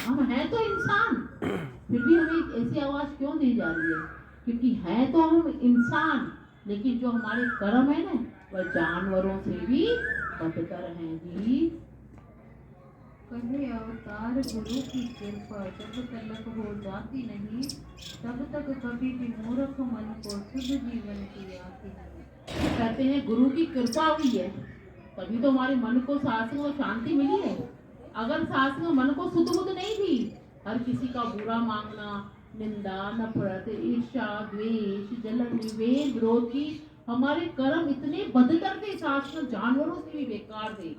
हम हैं तो इंसान, फिर भी हमें एक ऐसी आवाज क्यों दी जा रही है? क्योंकि है तो हम इंसान, लेकिन जो हमारे कर्म है ना, वह जानवरों से भी बदतर हैं जी। कहे अवतार गुरु की कृपा जब तलक हो जाती नहीं, तब तक कभी भी मूर्ख मन को शुद्ध जीवन की आती नहीं। कहते हैं गुरु की कृपा हुई है, तभी तो हमारे मन को शासन और शांति मिली है। अगर शासन मन को सुध बुध नहीं थी, हर किसी का बुरा मांगना, निंदा, नफरत, ईर्ष्या, द्वेष, जलन, विभेद, विरोध की, हमारे कर्म इतने बदतर थे, शासन जानवरों से भी बेकार थे।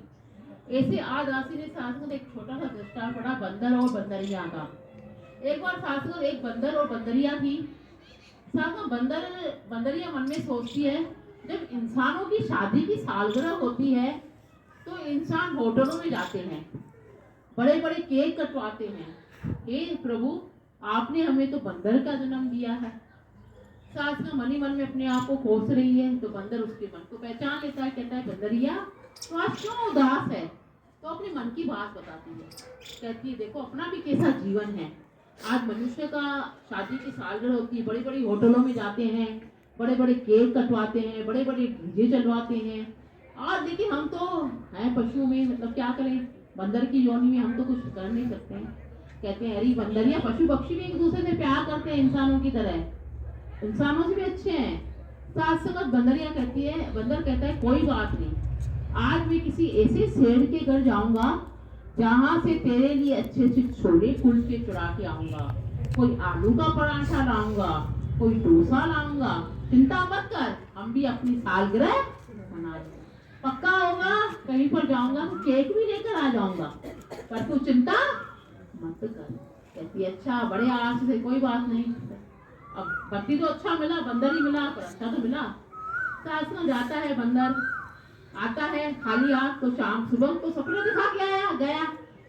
ऐसे आज राशि ने शासन एक छोटा सा दृष्टांत पड़ा बंदर और बंदरिया का। एक बार शासन एक बंदर और बंदरिया थी। शासन बंदरिया मन में सोचती है, जब इंसानों की शादी की सालगिरह होती है तो इंसान होटलों में जाते हैं, बड़े बड़े केक कटवाते हैं। हे प्रभु, आपने हमें तो बंदर का जन्म दिया है। सास का मनी मन में अपने आप को कोस रही है, तो बंदर उसके मन को पहचान लेता है, कहता है बंदरिया तो आज क्यों उदास है? तो अपने मन की बात बताती है, कहती है देखो अपना भी कैसा जीवन है। आज मनुष्य का शादी की सालगिरह होती है, बड़ी बड़ी होटलों में जाते हैं, बड़े बड़े केक कटवाते हैं, बड़े बड़े डीजे चलवाते हैं। और देखिए हम तो हैं पशु में, मतलब क्या करें, बंदर की योनि में हम तो कुछ कर नहीं सकते हैं। कहते हैं अरे बंदरिया, पशु पक्षी भी एक दूसरे से प्यार करते हैं इंसानों की तरह, इंसानों से भी अच्छे हैं। साथ साथ बंदरिया कहती है, बंदर कहता है कोई बात नहीं, आज मैं किसी ऐसे शेर के घर जाऊंगा जहां से तेरे लिए अच्छे अच्छे छोले कुलचे चुरा के आऊंगा, कोई आलू का पराठा लाऊंगा, कोई डोसा लाऊंगा, चिंता मत कर, हम भी अपनी सालगिरह मना लेंगे। पक्का होगा, कहीं पर जाऊंगा तो केक भी लेकर आ जाऊंगा, पर तू चिंता मत कर। कहती अच्छा, बड़े आराम से, कोई बात नहीं। अब पति तो अच्छा मिला, बंदर ही मिला, पर अच्छा तो मिला। सास में जाता है बंदर, आता है खाली हाथ, तो शाम सुबह तो सपने दिखा के आया गया,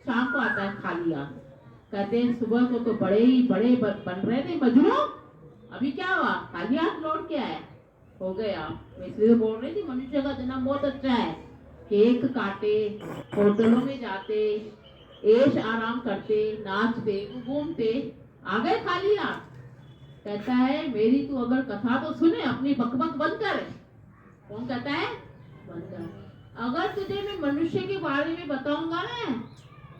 शाम को आता है खाली हाथ। कहते हैं सुबह को तो बड़े ही बड़े बन रहे थे मजनू, अभी क्या हुआ, खाली हाथ लौट के आया? हो गया। मैं इसलिए तो बोल रही थी मनुष्य का जन्म बहुत अच्छा है। केक काटे, होटलों में जाते, ऐश आराम करते, नाचते, घूमते, आ गए खाली हाथ। कहता है मेरी तू अगर कथा तो सुने, अपनी बकबक बंद कर। कौन कहता है? बंद कर। अगर तुझे मैं मनुष्य के बारे में बताऊंगा ना,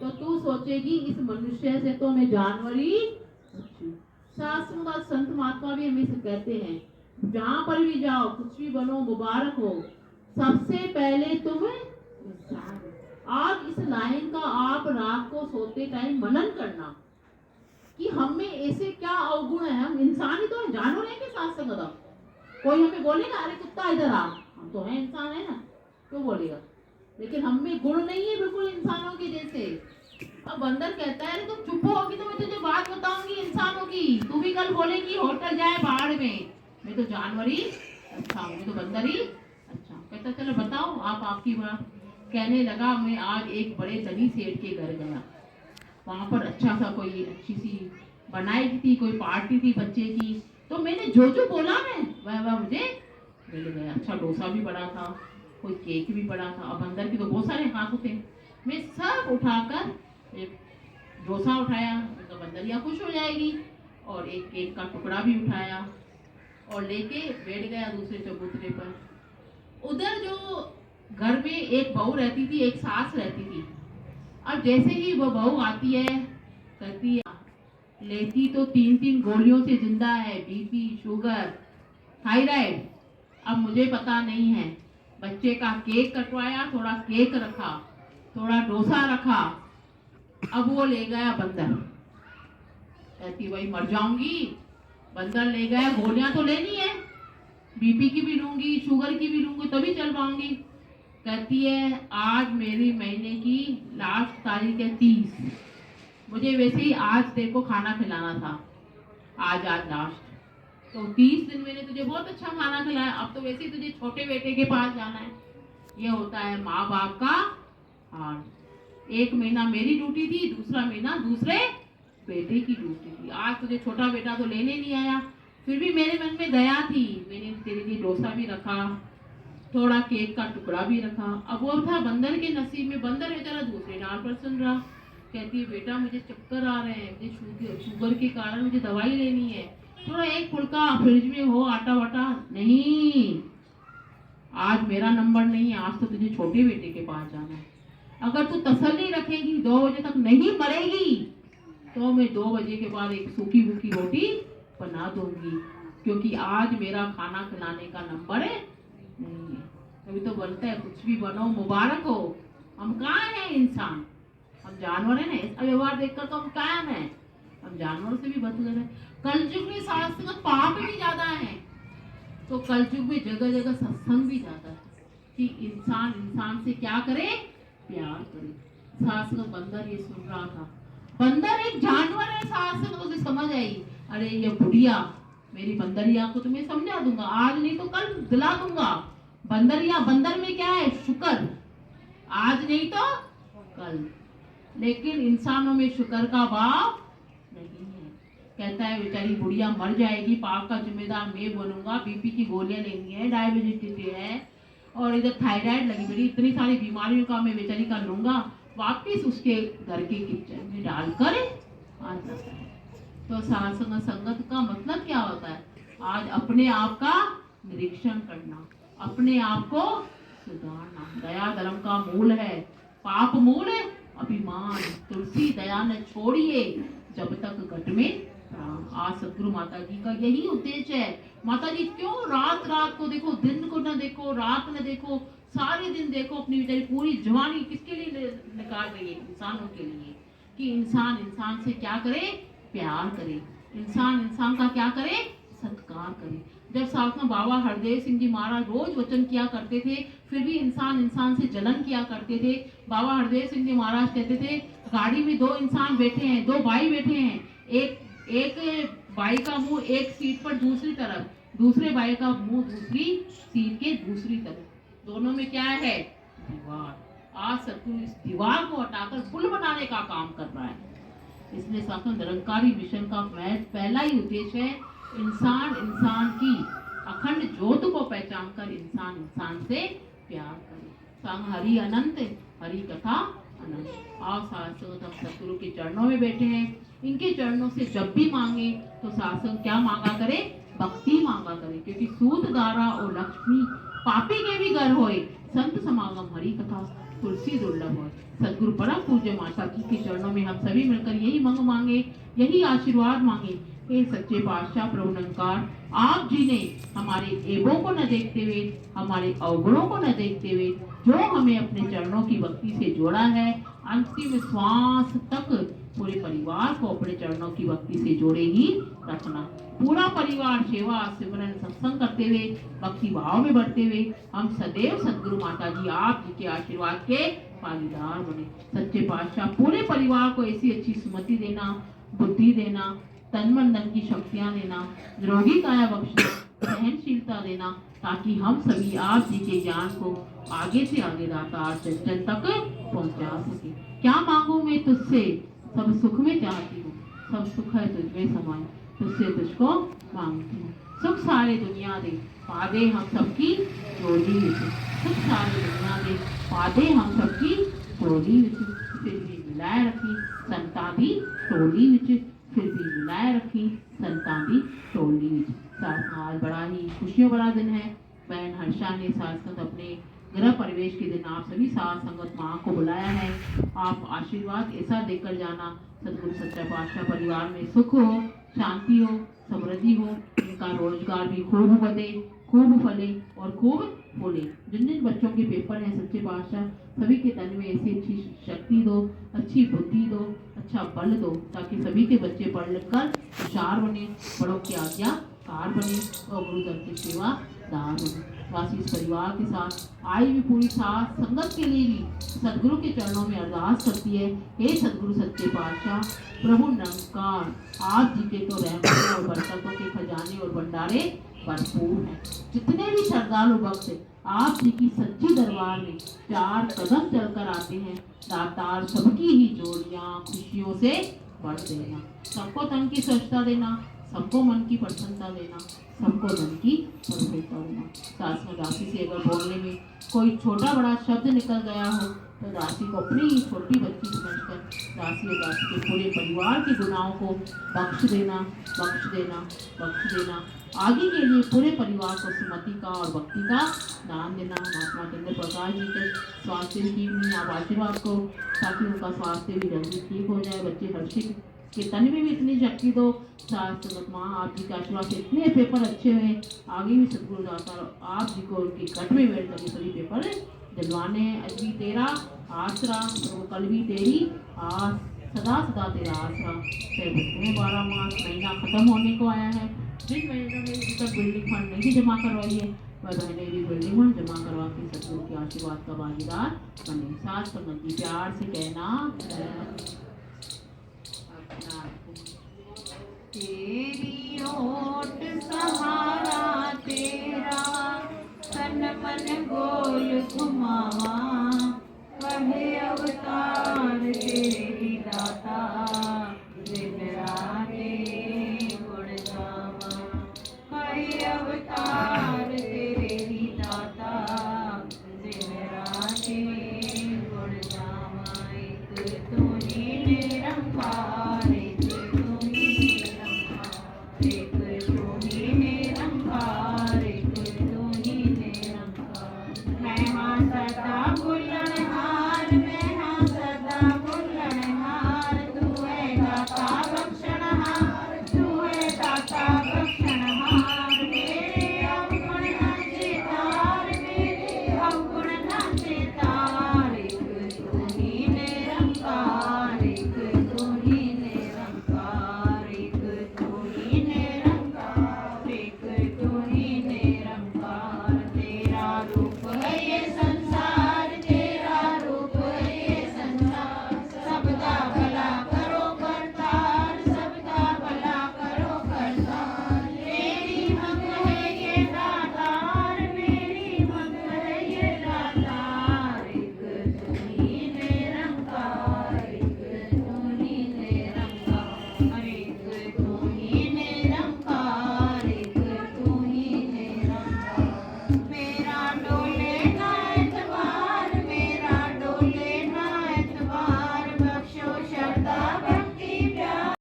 तो तू सोचेगी इस मनुष्य से तो मैं जानवर ही अच्छी। शास्त्र संत महात्मा भी हमें से कहते हैं, जहां पर भी जाओ, कुछ भी बनो, मुबारक हो, सबसे पहले तुम इंसान। आज इस लाइन का आप रात को सोते टाइम मनन करना कि हम में ऐसे क्या अवगुण है। हम इंसान ही तो है, जानवर है के साथ संगत। कोई हमें बोलेगा अरे कुत्ता इधर आ, हम तो है इंसान है ना, क्यों बोलेगा? लेकिन हम में गुण नहीं है बिल्कुल इंसानों के जैसे। अब बंदर कहता है तुम चुप होगी तो मैं तुझे बात बताऊंगी इंसानों की, तू भी कल बोलेगी होटल जाए बाहर में, मैं तो जानवर ही अच्छा हूँ, मैं तो बंदर ही अच्छा। कहता चलो बताओ आप, आपकी बात। कहने लगा मैं आज एक बड़े धनी सेठ के घर गया, वहां पर अच्छा सा कोई अच्छी सी बनाई थी, कोई पार्टी थी बच्चे की, तो मैंने जो जो बोला ना वह वह मुझे मिल गया। अच्छा डोसा भी बड़ा था, कोई केक भी बड़ा था। अब अंदर की तो बहुत सारे हाथ थे, मैं सब उठाकर एक डोसा उठाया तो बंदरिया खुश हो जाएगी, और एक केक का टुकड़ा भी उठाया और लेके बैठ गया दूसरे चबूतरे पर। उधर जो घर में एक बहू रहती थी, एक सास रहती थी। अब जैसे ही वो बहू आती है, कहती है लेती तो 3-3 गोलियों से जिंदा है, बीपी, शुगर, थायराइड। अब मुझे पता नहीं है, बच्चे का केक कटवाया, थोड़ा केक रखा, थोड़ा डोसा रखा, अब वो ले गया बंदर। कहती वही मर जाऊंगी, बंदर ले गया, गोलियां तो लेनी है, बीपी की भी लूंगी, शुगर की भी लूंगी तभी चल पाऊंगी। कहती है आज मेरी महीने की लास्ट तारीख है 30, मुझे वैसे ही आज तेरे को खाना खिलाना था, आज आज लास्ट, तो 30 दिन मैंने तुझे बहुत अच्छा खाना खिलाया, अब तो वैसे ही तुझे छोटे बेटे के पास जाना है। ये होता है माँ बाप का हाल। एक महीना मेरी ड्यूटी थी, दूसरा महीना दूसरे बेटे की ड्यूटी थी। आज तुझे छोटा बेटा तो लेने नहीं आया, फिर भी मेरे मन में दया थी, मैंने तेरे लिए डोसा भी रखा, थोड़ा केक का टुकड़ा भी रखा। अब वो था बंदर के नसीब में, बंदर बेचारा दूसरे डाल पर सुन रहा। कहती है बेटा मुझे चक्कर आ रहे हैं, मुझे शुगर के कारण मुझे दवाई लेनी है, थोड़ा एक फुल्का फ्रिज में हो आटा वाटा। नहीं, आज मेरा नंबर नहीं है, आज तो तुझे छोटे बेटे के पास जाना है। अगर तू तसल्ली रखेगी 2 बजे तक नहीं मरेगी तो मैं 2 बजे के बाद एक सूखी भूखी रोटी बना दूंगी, क्योंकि आज मेरा खाना खिलाने का नंबर है नहीं है। कभी तो बोलता है कुछ भी बनो मुबारक हो, हम कहाँ हैं इंसान, हम जानवर है ना, इसका व्यवहार देखकर तो हम कायम है, हम जानवरों से भी बदल रहे। कलयुग में शास्त्र पाप भी ज्यादा है, तो कलयुग में जगह जगह सत्संग भी ज्यादा है कि इंसान इंसान से क्या करे, प्यार करे। शास्त्र बंदर ये सुन रहा था, बंदर एक जानवर है, शास्त्र उसे समझ आई, अरे ये बुढ़िया मेरी बंदरिया को तुम्हें समझा दूंगा, आज नहीं तो कल दिला दूंगा। बंदरिया, बंदर में क्या है, शुक्र, आज नहीं तो कल। लेकिन इंसानों में शुक्र का भाव नहीं है। कहता है बेचारी बुढ़िया मर जाएगी, पाप का जिम्मेदार मैं बनूंगा, बीपी की गोलियां लेनी है, डायबिटीज है और इधर थायराइड लगी पड़ी, इतनी सारी बीमारियों का मैं बेचारी का लूंगा, वापिस उसके घर के किचन में डालकर आ जाता है। तो सात्संग संगत का मतलब क्या होता है, आज अपने आप का निरीक्षण करना, अपने आप को सुधारना। दया धर्म का मूल है, पाप मूल है अभिमान, तुलसी दया न छोड़िए जब तक घट में प्राण। आज सतगुरु माता जी का यही उद्देश्य है। माता जी क्यों रात रात को देखो, दिन को न देखो, रात न देखो, सारे दिन देखो, अपनी बेचारी पूरी जवानी किसके लिए निकाल रही है, इंसानों के लिए, कि इंसान इंसान से क्या करे, प्यार करे, इंसान इंसान का क्या करे, सत्कार करे। जब साथ में बाबा हरदेव सिंह जी महाराज रोज वचन किया करते थे, फिर भी इंसान इंसान से जलन किया करते थे। बाबा हरदेव सिंह जी महाराज कहते थे, गाड़ी में 2 इंसान बैठे हैं, 2 भाई बैठे हैं, एक भाई का मुंह एक सीट पर दूसरी तरफ, दूसरे भाई का मुंह दूसरी सीट के दूसरी तरफ, दोनों में क्या है, दीवार। आज सतगुरु इस दीवार को हटाकर पुल बनाने का काम कर रहा है। इसलिए शासन निरंकारी मिशन का पहला ही उद्देश्य है, इंसान इंसान की अखंड ज्योत को पहचान कर इंसान इंसान से प्यार करे। संग हरि अनंत, हरि कथा अनंत। आप शासन हम सतगुरु के चरणों में बैठे हैं, इनके चरणों से जब भी मांगे तो शासन क्या मांगा करे, भक्ति मांगा करे, क्योंकि सूत दारा और लक्ष्मी पापी के भी घर होए, संत समागम हरि कथा तुलसी दुर्लभ हो। सदगुरु परम पूज्य माता जी के चरणों में हम सभी मिलकर यही मंग मांगे, यही आशीर्वाद मांगे। हे सच्चे पातशाह प्रभु निरंकार, आप जी ने हमारे ऐबों को न देखते हुए, हमारे अवगुणों को न देखते हुए, जो हमें अपने चरणों की भक्ति से जोड़ा है, अंतिम श्वास तक पूरे परिवार को अपने चरणों की भक्ति से जोड़े ही रखना। पूरा परिवार सेवा सिमरन सत्संग करते हुए, भक्ति भाव में बढ़ते हुए, हम सदैव सदगुरु माता जी आप जी के आशीर्वाद के पागीदार बने। सच्चे पातशाह पूरे परिवार को ऐसी अच्छी सुमति देना, बुद्धि देना, तन मन धन की शक्तियां देना, निरोगी काया बख्शना, सहनशीलता देना, ताकि हम सभी आप जी के ज्ञान को आगे से आगे दाता जन जन तक पहुंचा सके। क्या मांगू मैं तुझसे, सब सुख में चाहती हूँ, सब सुख है तुझमें समाये, तुझसे तुझको मांगती हूँ। सुख सारे दुनिया दे, पादे हम सबकी जोड़ी विच, सुख सारे दुनिया दे, पादे हम सबकी जोड़ी विच, फिर भी मिलाए रखी संतां दी टोली विच, फिर भी मिलाए रखी संतां दी टोली विच। आज बड़ा ही खुशियों भरा दिन है। बहन हर्षा ने साथ अपने गृह प्रवेश के दिन आप सभी साथ संगत माँ को बुलाया है। आप आशीर्वाद ऐसा देकर जाना, सदगुरु सच्चा पातशाह परिवार में सुख हो, शांति हो, समृद्धि हो, इनका रोजगार भी खूब बढ़े, खूब फले और खूब फूले। जिन जिन बच्चों के पेपर हैं सच्चे पातशाह सभी के तन में ऐसी अच्छी शक्ति दो, अच्छी बुद्धि दो, अच्छा बल दो, ताकि सभी के बच्चे पढ़ लिख कर होशियार बने, बड़ों की आज्ञाकार बने और गुरुजन की सेवा दार बने। वासी इस परिवार के साथ आई भी पूरी साथ संगत के लिए भी सदगुरु के चरणों में अरदास करती है। हे सदगुरु सच्चे पातशाह प्रभु निरंकार, आप जी के तो रहमतों और बरकतों के खजाने और भंडारे भरपूर हैं। जितने भी श्रद्धालु भक्त आप जी की सच्ची दरबार में 4 कदम चलकर आते हैं, दातार सबकी ही जोड़ियां खुशियों से भर देना। सबको तन की स्वच्छता देना, सबको मन की प्रसन्नता देना, सबको मन की प्रसन्नता देना। सास में दासी से अगर बोलने में कोई छोटा बड़ा शब्द निकल गया हो तो दासी को अपनी छोटी बच्ची समझकर दासी और दासी के पूरे परिवार के गुनाहों को बख्श देना, बख्श देना, बख्श देना। आगे के लिए पूरे परिवार को सुमति का और भक्ति का दान देना। महात्मा चंद्र प्रकाश जी के स्वास्थ्य की भी आप आशीर्वाद को, ताकि उनका स्वास्थ्य भी जल्दी ठीक हो जाए। बच्चे हर्षित के तन में भी इतनी शक्ति दो। शास्त्र माँ आप जी के आशीर्वाद से इतने पेपर अच्छे हुए, आगे भी सदगुरु दाता आप जी को उनकी घट में बैठ करके सभी पेपर दिलवाने। आज भी तेरा आसरा, तो कल भी तेरी आस, सदा सदा तेरा आसरा। फिर 12 मास महीना खत्म होने को आया है। जिन महीनों में अभी तक बिल्डिंग फंड नहीं जमा करवाई है, वह बहनें भी बिल्डिंग फंड जमा करवा के सदगुरु के आशीर्वाद का भागीदार बने। साथ संगत जी प्यार से कहना, अपना